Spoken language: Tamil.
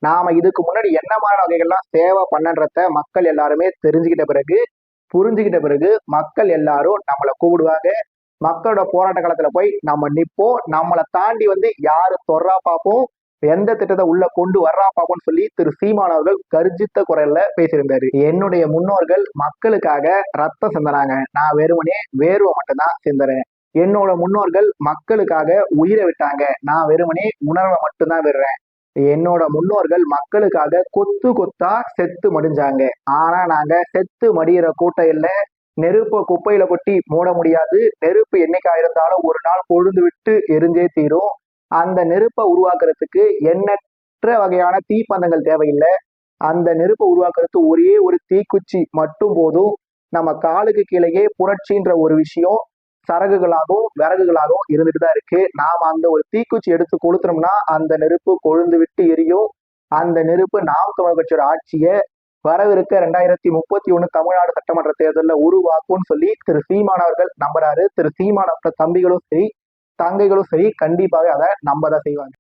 நாம இதுக்கு முன்னாடி என்ன மாதிரி வகைகள்லாம் சேவை பண்ணன்றத மக்கள் எல்லாருமே தெரிஞ்சுக்கிட்ட பிறகு, புரிஞ்சுக்கிட்ட பிறகு மக்கள் எல்லாரும் நம்மளை கூப்பிடுவாங்க. மக்களோட போராட்ட காலத்துல போய் நம்ம நிப்போம். நம்மளை தாண்டி யாரு தொர்றா பார்ப்போம், எந்த திட்டத்தை உள்ள கொண்டு வர்றா பார்ப்போம்னு சொல்லி திரு சீமான் அவர்கள் கர்ஜித்த குரல்ல பேசியிருந்தாரு. என்னுடைய முன்னோர்கள் மக்களுக்காக ரத்தம் சிந்தினாங்க, நான் வெறுமனே வேர்வை மட்டும்தான் சிந்துறேன். என்னோட முன்னோர்கள் மக்களுக்காக உயிரை விட்டாங்க, நான் வெறுமனே உணர்வை மட்டும்தான் விடுறேன். என்னோட முன்னோர்கள் மக்களுக்காக கொத்து கொத்தா செத்து மடிஞ்சாங்க, ஆனா நாங்க செத்து மடியிற கூட்டம் இல்ல. நெருப்பை குப்பையில கொட்டி மூட முடியாது. நெருப்பு என்னைக்கா இருந்தாலும் ஒரு நாள் கொழுந்து விட்டு எரிஞ்சே தீரும். அந்த நெருப்பை உருவாக்குறதுக்கு எண்ணற்ற வகையான தீப்பந்தங்கள் தேவையில்லை. அந்த நெருப்பை உருவாக்குறதுக்கு ஒரே ஒரு தீக்குச்சி மட்டும் போதும். நம்ம காலுக்கு கீழேயே புரட்சின்ற ஒரு விஷயம் சரகுகளாகவும் விறகுகளாகவும் இருந்துட்டு தான் இருக்கு. நாம அந்த ஒரு தீக்குச்சி எடுத்து கொளுத்துறோம்னா அந்த நெருப்பு கொழுந்து விட்டு எரியும். அந்த நெருப்பு நாம் தமிழர் கட்சியோட ஆட்சியை வரவிருக்க 2031 தமிழ்நாடு சட்டமன்ற தேர்தலில் உருவாக்கும்னு சொல்லி திரு சீமான் அவர்கள் நம்புறாரு. திரு சீமான் தம்பிகளும் சரி, தங்கைகளும் சரி, கண்டிப்பாக அதை நம்பதான் செய்வாங்க.